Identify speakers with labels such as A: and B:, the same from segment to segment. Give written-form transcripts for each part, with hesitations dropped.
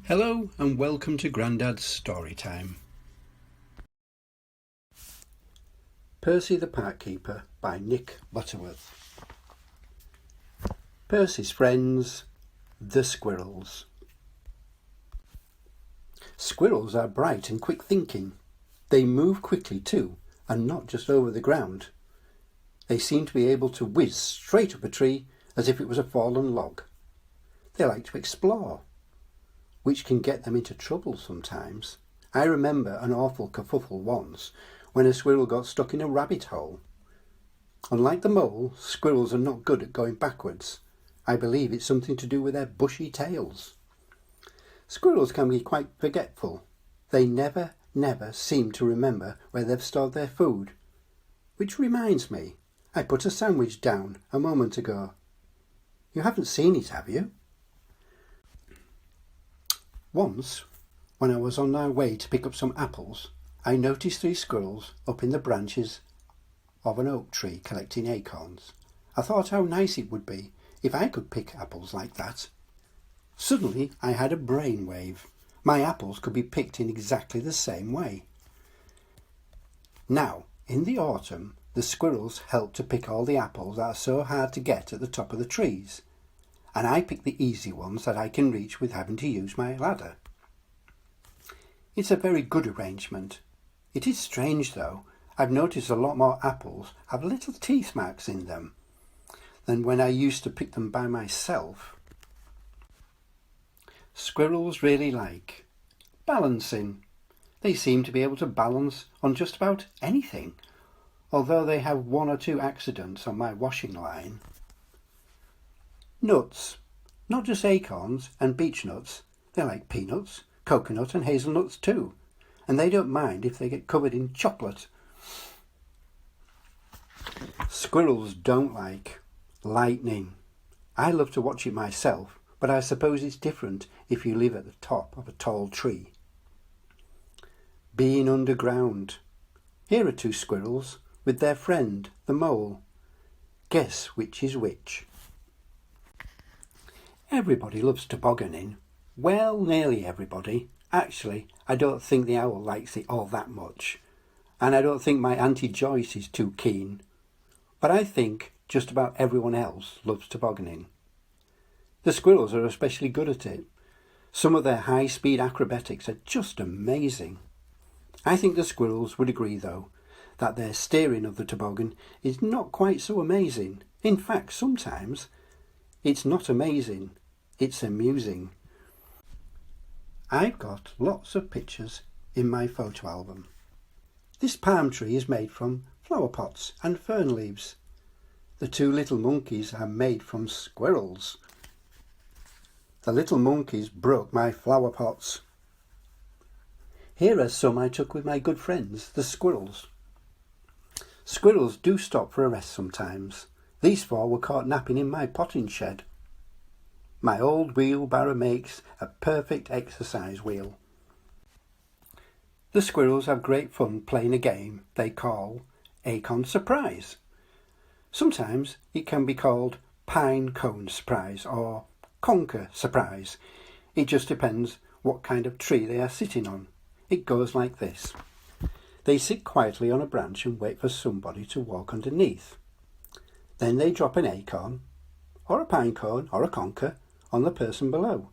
A: Hello and welcome to Grandad's Storytime. Percy the Park Keeper by Nick Butterworth. Percy's friends, the squirrels. Squirrels are bright and quick thinking. They move quickly too, and not just over the ground. They seem to be able to whiz straight up a tree as if it was a fallen log. They like to explore, which can get them into trouble sometimes. I remember an awful kerfuffle once when a squirrel got stuck in a rabbit hole. Unlike the mole, squirrels are not good at going backwards. I believe it's something to do with their bushy tails. Squirrels can be quite forgetful. They never seem to remember where they've stored their food. Which reminds me, I put a sandwich down a moment ago. You haven't seen it, have you? Once, when I was on my way to pick up some apples, I noticed 3 squirrels up in the branches of an oak tree collecting acorns. I thought how nice it would be if I could pick apples like that. Suddenly I had a brainwave. My apples could be picked in exactly the same way. Now, in the autumn, the squirrels help to pick all the apples that are so hard to get at the top of the trees, and I pick the easy ones that I can reach with having to use my ladder. It's a very good arrangement. It is strange though, I've noticed a lot more apples have little teeth marks in them than when I used to pick them by myself. Squirrels really like balancing. They seem to be able to balance on just about anything, although they have 1 or 2 accidents on my washing line. Nuts. Not just acorns and beech nuts. They like peanuts, coconut and hazelnuts too. And they don't mind if they get covered in chocolate. Squirrels don't like lightning. I love to watch it myself, but I suppose it's different if you live at the top of a tall tree. Being underground. Here are 2 squirrels with their friend, the mole. Guess which is which. Everybody loves tobogganing. Well, nearly everybody. Actually, I don't think the owl likes it all that much. And I don't think my Auntie Joyce is too keen. But I think just about everyone else loves tobogganing. The squirrels are especially good at it. Some of their high-speed acrobatics are just amazing. I think the squirrels would agree, though, that their steering of the toboggan is not quite so amazing. In fact, sometimes it's not amazing, it's amusing. I've got lots of pictures in my photo album. This palm tree is made from flower pots and fern leaves. The 2 little monkeys are made from squirrels. The little monkeys broke my flower pots. Here are some I took with my good friends, the squirrels. Squirrels do stop for a rest sometimes. These 4 were caught napping in my potting shed. My old wheelbarrow makes a perfect exercise wheel. The squirrels have great fun playing a game they call Acorn Surprise. Sometimes it can be called Pine Cone Surprise or Conker Surprise. It just depends what kind of tree they are sitting on. It goes like this. They sit quietly on a branch and wait for somebody to walk underneath. Then they drop an acorn, or a pine cone, or a conker on the person below.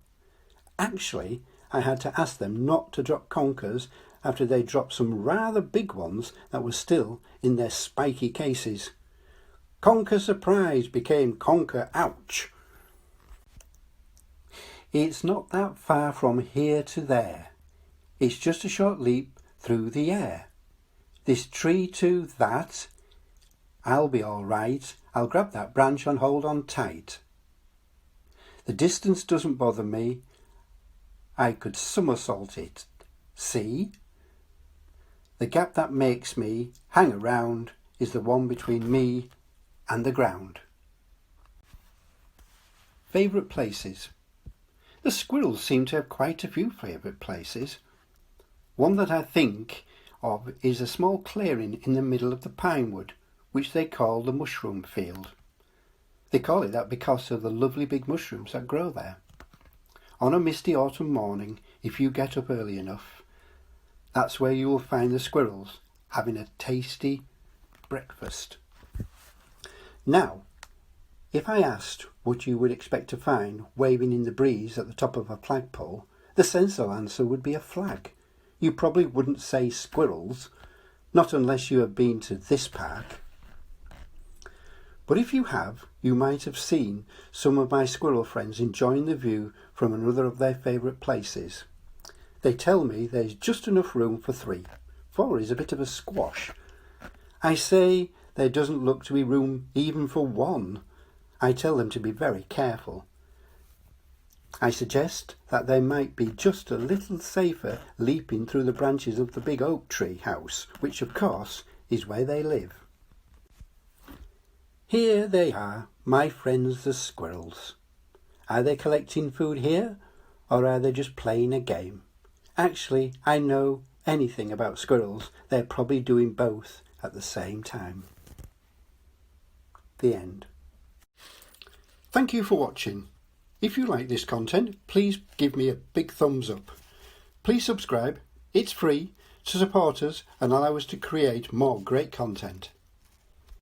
A: Actually, I had to ask them not to drop conkers after they dropped some rather big ones that were still in their spiky cases. Conker surprise became conker ouch. It's not that far from here to there. It's just a short leap through the air. This tree to that. I'll be all right. I'll grab that branch and hold on tight. The distance doesn't bother me. I could somersault it. See? The gap that makes me hang around is the one between me and the ground. Favourite places. The squirrels seem to have quite a few favourite places. One that I think of is a small clearing in the middle of the pine wood, which they call the mushroom field. They call it that because of the lovely big mushrooms that grow there. on a misty autumn morning, if you get up early enough, that's where you will find the squirrels having a tasty breakfast. Now, if I asked what you would expect to find waving in the breeze at the top of a flagpole, the sensible answer would be a flag. You probably wouldn't say squirrels, not unless you have been to this park. But if you have, you might have seen some of my squirrel friends enjoying the view from another of their favourite places. They tell me there's just enough room for 3. 4 is a bit of a squash. I say there doesn't look to be room even for 1. I tell them to be very careful. I suggest that they might be just a little safer leaping through the branches of the big oak tree house, which of course is where they live. Here they are, my friends the squirrels. Are they collecting food here, or are they just playing a game? Actually, I know anything about squirrels. They're probably doing both at the same time. The end. Thank you for watching. If you like this content, please give me a big thumbs up. Please subscribe, it's free, to support us and allow us to create more great content.